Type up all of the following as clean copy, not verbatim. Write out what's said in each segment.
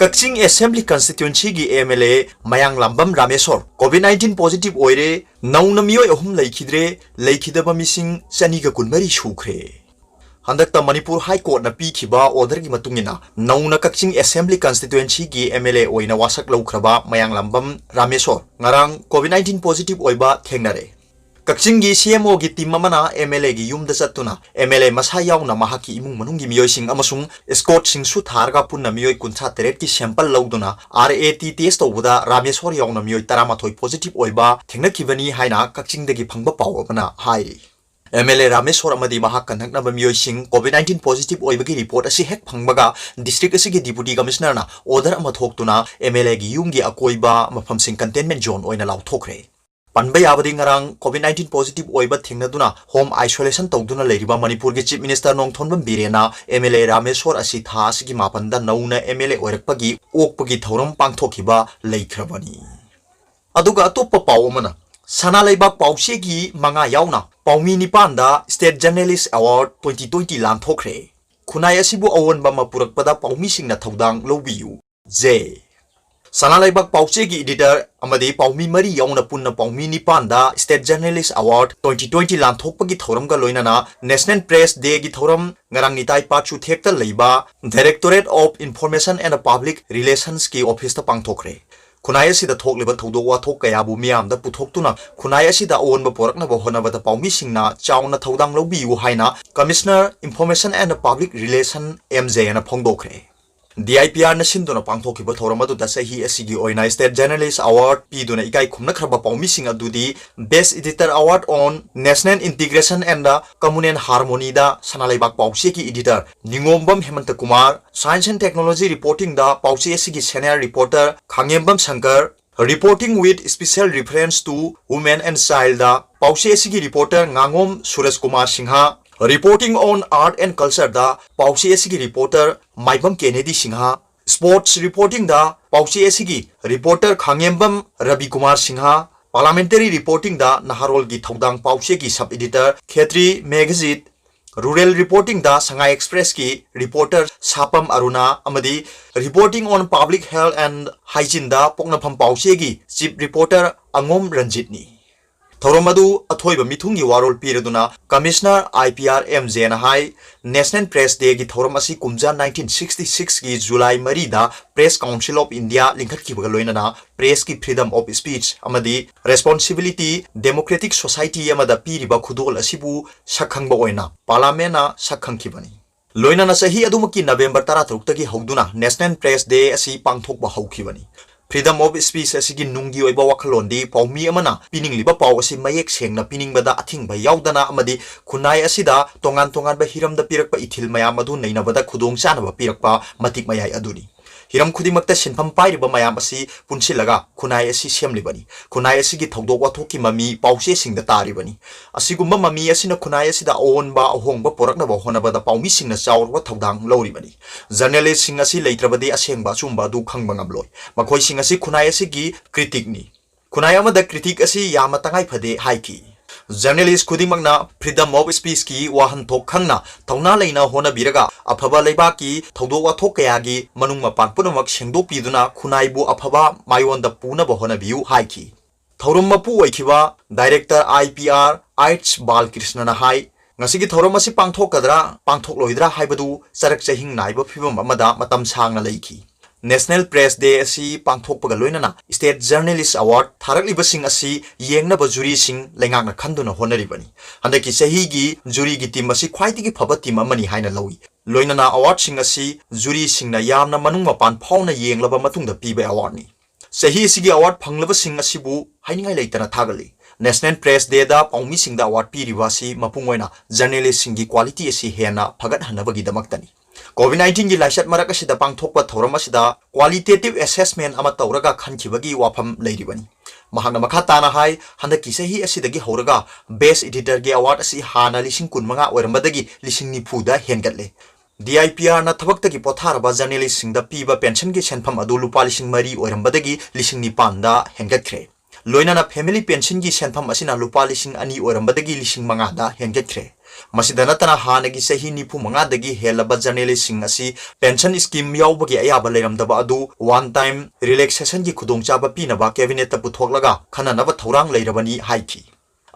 Kakching Assembly Constituency gi MLA Rameshwor COVID-19 positive oire nauna miyoi ahum leikhidaba mising chaniga kunmari shukhre. Handakta Manipur High Court na pikhiba order gi matungina nauna Kakching Assembly Constituency gi MLA OINA wasak laukraba Rameshwor ngarang COVID-19 positive oiba thengnare. Kakching gi CMO gi team amana MLA gi yumda chatuna MLA masa yauna mahaki imung manungi miyoi sing amasung escort sing su tharga punna miyoi kuntha teret ki sample lauduna RAT test tawda Rameshwor yauna miyoi 13 positive oiba thengnakhibani haina Kakching dagi phangba paw amana hai MLA Rameshwor amadi mahak kanaknaba miyoi sing COVID-19 positive oibagi report asi hek phangbaga district asi gi deputy commissioner na order ama thoktuna MLA gi yumgi akoiba mafam sing containment zone oina lau thokre. Panba yabadi ngarang COVID-19 positive oiba thingnaduna home isolation tawduna leiriba Manipur gi chief minister Nongthonbam Birena MLA Rameshwor asi tha asigi mapanda nauna MLA oirakpagi okpagi thoram pangthokhiba leikhrabani. Aduga atoppa pawmana Sana Laibak PAO-CHE gi manga yauna Paumi Nipanda State Journalist Award 2020 lanthokre. Khunai asibu awonba mapurakpada Paumi singna thodang lobiyu. J Sana Laibak PAO-CHE gi editor amadi Paumi mari yauna punna Paumi Nipanda State Journalist Award 2020 lanthokpagi thoramga loinana National Press Day gi thoram ngarang nitai pachu thekta leiba Directorate of Information and Public Relations ki office ta pangthokre. Khunai asida thokliba thodowa thokkayabu miyamda puthoktuna khunai asida onba porakna ba honabada paumi singna chauna thodang lobiyu haina Commissioner Information and Public Relation MJ na phongdokre. DIPR na sinduna pangthokhiba thoramadu da sahi asigi OINA State Journalist Award piduna ikai khumna khraba paumi sing adudi Best Editor Award on National Integration and Communal Harmony da Sanalaibak PAO-CHE ki editor Ningombam Hemanta Kumar, Science and Technology Reporting da PAO-CHE asigi senior reporter Khangembam Shankar, Reporting with special reference to women and child da PAO-CHE asigi reporter Ngangom Suraj Kumar Singha, Reporting on Art and Culture da PAO-CHE asigi reporter Maibam Kennedy Singha, Sports Reporting da PAO-CHE asigi reporter Khangembam Ravi Kumar Singha, Parliamentary Reporting da Naharol gi thodang PAO-CHE ki sub editor Khetri Megazit, Rural Reporting da Sangai Express ki reporter Sapam Aruna amadi Reporting on Public Health and Hygiene da Poknafam PAO-CHE gi chief reporter Angom Ranjitni. Thoromadu athoiba mithungi warol piraduna Commissioner IPR MJ na hai National Press Day gi thoram asi kumja 1966 gi July marida Press Council of India linkhatkibaga loinana press ki freedom of speech amadi responsibility democratic society amada piriba khudol asibu sakhangba oina parliament na sakhangkibani loinana sahi adumaki November 13 tagi hogduna National Press Day asi pangthokba haukhibani. Freedom of speech asigi nungi oiba wakhalondi paumi amana piningliba paw asi mayek sengna piningbada athingba yaudana amadi khunai asida tongan ba hiramda pirakpa ithil mayam adu neinabada khudong chanaba pirakpa matik mayai aduni hiram khudimakta sinpham pairiba mayam asi punsilaga khunai asi semlibani khunai asigi thodok wathoki mami PAO-CHE singda taribani asigumba mami asina khunai asida onba ahongba porakna ba honabada paumi singna chawrwa thodang loribani journalist sing asi leitrabadi asengba chumba du khangba ngamloi makhoi sing asi khunai asigi critic ni khunai amada critic asi yama tangai phade haiki journalist khudimangna freedom of speech ki wahan thok khangna thauna leina hona biraga aphaba leiba ki thodo wa thok kaya gi manung mapan punamak sengdok piduna khunai bu aphaba mayonda puna ba hona biu haiki thorum mapu oikhiba director IPR H Balkrishna na hai ngasigi thorum asi pangthok loidra haibadu sarak chahing naiba phibam amada matam sangna leiki National Press Day asi pangthokpaga loinana State Journalist Award tharakliba sing asi yengnaba jury sing lengakna khanduna honaribani handaki sahi gi jury gi team asi khwaitigi phaba team amani haina lowi loinana award sing asi jury singna yamna manung mapan phawna yenglaba matungda piba award ni sahi sigi award phanglaba sing asibu hainingai leitana thagali National Press Day da paumi singda award piriba si mapungoina journalist singi quality asi hena phagat hanabagi damaktani COVID-19 gi laisat marak asida pangthokpa thoram asida qualitative assessment ama tawraga khankhibagi wafam leiribani mahangna makhata na hai handaki sahi asidagi horaga best editor gi award asi hana lising kunmanga oirambadagi lising nifu da hengatle DIPR na thabaktagi potharaba journalist singda piba pension gi senpham adu lupa lising mari oirambadagi lising nipan da hengatkre loinana family pension gi senpham asina lupa lising ani oirambadagi lising manga da hengatkre ꯃꯁꯤꯗ ꯅꯠꯇꯅ ꯍꯥꯟꯅꯒꯤ ꯆꯍꯤ 95ꯗꯒꯤ ꯍꯦꯜꯂꯕ ꯖꯔꯅꯦꯂꯤꯁꯁꯤꯡ ꯑꯁꯤ pension scheme ꯌꯥꯎꯕꯒꯤ ꯑꯌꯥꯕ ꯂꯩꯔꯝꯗꯕ ꯑꯗꯨ one time ꯔꯤꯂꯦꯛꯁꯦꯁꯟꯒꯤ ꯈꯨꯗꯣꯡꯆꯥꯕ ꯄꯤꯅꯕ ꯀꯦꯕꯤꯅꯦꯠꯇ ꯄꯨꯊꯣꯛꯂꯒ ꯈꯟꯅꯅꯕ ꯊꯧꯔꯥꯡ ꯂꯩꯔꯕꯅꯤ ꯍꯥꯏꯈꯤ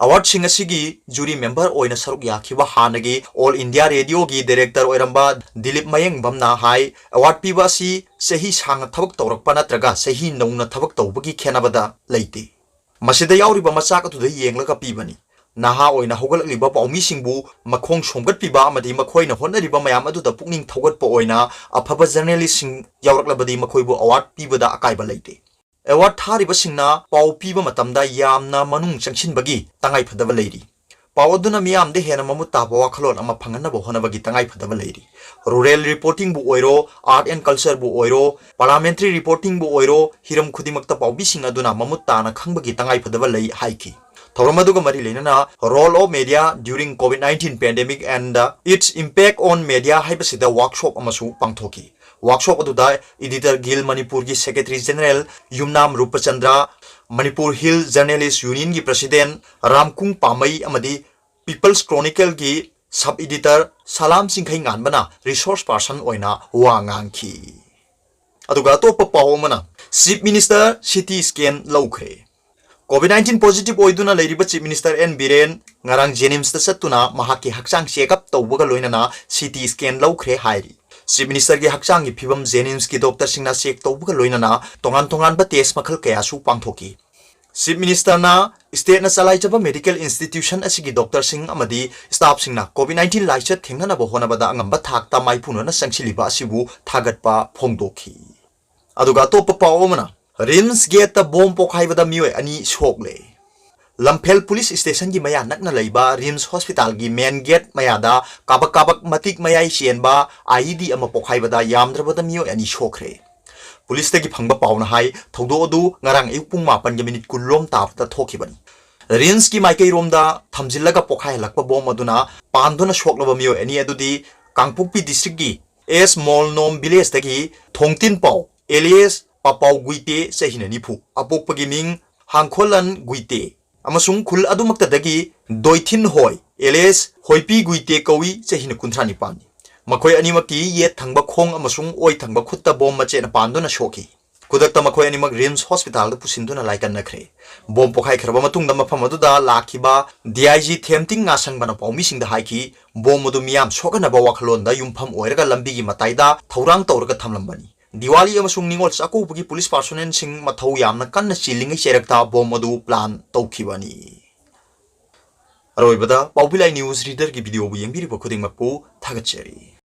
ꯑꯋꯥꯔꯗꯁꯤꯡ ꯑꯁꯤꯒꯤ ꯖꯨꯔꯤ ꯃꯦꯝꯕꯔ ꯑꯣꯏꯅ ꯁꯔꯨꯛ ꯌꯥꯈꯤꯕ ꯍꯥꯟꯅꯒꯤ ꯑꯣꯜ ꯏꯟꯗꯤꯌꯥ ꯔꯦꯗꯤꯑꯣꯒꯤ ꯗꯥꯏꯔꯦꯛꯇꯔ ꯑꯣꯏꯔꯝꯕ ꯗꯤꯂꯤꯞ ꯃꯌꯦꯡꯕꯝꯅ ꯍꯥꯏ ꯑꯋꯥꯔꯗ ꯄꯤꯕ ꯑꯁꯤ ꯆꯍꯤ ꯁꯥꯡꯅ ꯊꯕꯛ ꯇꯧꯔꯛꯄ ꯅꯠꯇ꯭ꯔꯒ ꯆꯍꯤ ꯅꯧꯅ ꯊꯕꯛ ꯇꯧꯕꯒꯤ ꯈꯦꯟꯅꯕꯗ ꯂꯩꯇꯦ ꯃꯁꯤꯗ ꯌꯥꯎꯔꯤꯕ ꯃꯆꯥꯛ ꯑꯗꯨꯗ ꯌꯦꯡꯂꯒ ꯄꯤꯕꯅꯤ ꯅꯍꯥ ꯑꯣꯏꯅ ꯍꯧꯒꯠꯂꯛꯂꯤꯕ ꯄꯥꯎꯃꯤꯁꯤꯡꯕꯨ ꯃꯈꯣꯡ ꯁꯣꯝꯒꯠꯄꯤꯕ ꯑꯃꯗꯤ ꯃꯈꯣꯏꯅ ꯍꯣꯠꯅꯔꯤꯕ ꯃꯌꯥꯝ ꯑꯗꯨꯗ ꯄꯨꯛꯅꯤꯡ ꯊꯧꯒꯠꯄ ꯑꯣꯏꯅ ꯑꯐꯕ ꯖꯔꯅꯦꯂꯤꯁꯁꯤꯡ ꯌꯥꯎꯔꯛꯂꯕꯗꯤ ꯃꯈꯣꯏꯕꯨ ꯑꯋꯥꯔꯗ ꯄꯤꯕꯗ ꯑꯀꯥꯏꯕ ꯂꯩꯇꯦ ꯑꯦꯋꯥꯔꯗ ꯊꯥꯔꯤꯕꯁꯤꯡꯅ ꯄꯥꯎ ꯄꯤꯕ ꯃꯇꯝꯗ ꯌꯥꯝꯅ ꯃꯅꯨꯡ ꯆꯪꯁꯤꯟꯕꯒꯤ ꯇꯉꯥꯏꯐꯗꯕ ꯂꯩꯔꯤ ꯄꯥꯎ ꯑꯗꯨꯅ ꯃꯤꯌꯥꯝꯗ ꯍꯦꯟꯅ ꯃꯃꯨꯠ ꯇꯥꯕ ꯋꯥꯈꯜꯂꯣꯟ ꯑꯃ ꯐꯪꯍꯟꯅꯕ ꯍꯣꯠꯅꯕꯒꯤ ꯇꯉꯥꯏꯐꯗꯕ ꯂꯩꯔꯤ ꯔꯨꯔꯦꯜ ꯔꯤꯄꯣर्टिंगꯕꯨ ꯑꯣꯏꯔꯣ आर्ट एंड कल्चरबु ओइरो पार्लियामेंट्री रिपोर्टिंगबु ओइरो हिरम खुदिमक्ता पाउबीसिंग अदुना ममुत ताना खंगबगी तंगाइफदबा लई हाइकी थौरम अदुगा मरी लेनना रोल ऑफ मीडिया ड्यूरिंग कोविड-19 pandemic and its impact on media हाइबसिदा वर्कशॉप अमसु पांगथोकी वर्कशॉप अदुदा एडिटर गिल मणिपुर की secretary general Yumnam Rupchandra Manipur hill journalist union की प्रेसिडेंट रामकुंग पामई अमदी पीपल्स क्रॉनिकल की सब एडिटर सलाम सिंखै गानबना रिसोर्स पर्सन ओइना वा nganखि अदुगा तोप पावमना चीफ मिनिस्टर सिटी स्कैन लौखरे कोविड-19 पॉजिटिव ओइदुना लेरिबा chief minister N Biren ngarang JNIMS ता चतुना महाकी हक्चांग चेकअप तौबगा लोइनाना सिटी स्कैन लौखरे हाइरी चीफ मिनिस्टर की हक्चांग की फिबम जेनिम्स की डॉक्टर सिंगना चेक तौबगा लोइनाना तोंगान तोंगानबा टेस्ट मखल कयासु पांगथोकी चीफ मिनिस्टर ना स्टेट ना चलाइजबा मेडिकल इंस्टीट्यूशन असिगी डॉक्टर सिंग अमदी स्टाफ सिंगना कोविड-19 लाइचत थेंगनाबा होनाबदा अंगंबा थाकता माइपुनना संगसिलिबा असिबु थागतपा फोंगदोखी अदुगा तोप पावमना रिम्स गेट बोम पोखाइबदा मियोय अनि सोकले लम्फेल पुलिस स्टेशन की मया नकना लैबा रिम्स हॉस्पिटल की मेन गेट मयादा काबक काबक मतिक मयाई चेनबा आईडी अमा पोखाइबदा यामद्रबदा मियोय अनि सोखरे पुलिस तगी फंगबा पाउना हाई थौदो अदु ngarang ayuk pung 8 minute kulom tapta thokibani RIMS की माइकई रोमदा थमजिल्लगा पोखाइ लकबा बोम अदुना पांदुना सोकलबा मियो एनी अदुदी कांगपुक्पी डिस्ट्रिक्ट की एस मॉल नोम विलेज तगी थोंगतिन पाउ एलियस पापाउ गुइते सहिना निफु अपोकपगी मिंग हांगखोलन गुइते अमसुंग खुल अदुमक्तदगी दोइथिन होय एलियस होइपी गुइते कवी सहिना कुंथ्रा निपानी मखोय अनिमकी ये थंगबा खोंग अमसुंग ओइ थंगबा खुत्ता बोम मचेना पांदुना सोकी खुदक्ता मखोय अनिमक रिम्स हॉस्पिटल दा पुसिंदुना लाइकनखरे बोम पोखाइखरबा मतुंगदा मफम अदुदा लाखिबा डीआईजी थेमटिंग नासंगबना पाउमिसिंगदा हाइकी बोम अदु मियाम सोगनबा वाखलोंदा युमफम ओइरगा लंबिगी मताइदा थौरांग तौरगा थमलंबनी दिवाली अमसुंग निंगोल चाकौबगी पुलिस पर्सोनेल सिंग मथौ यामना कन्न चिलिंगै चेरक्ता बोम अदु प्लान तौखिबनी अरोइबदा पाउबिलाई न्यूज रीडर की वीडियो बु यंगबिरिबा खुदिंगमकपु थागतचरी।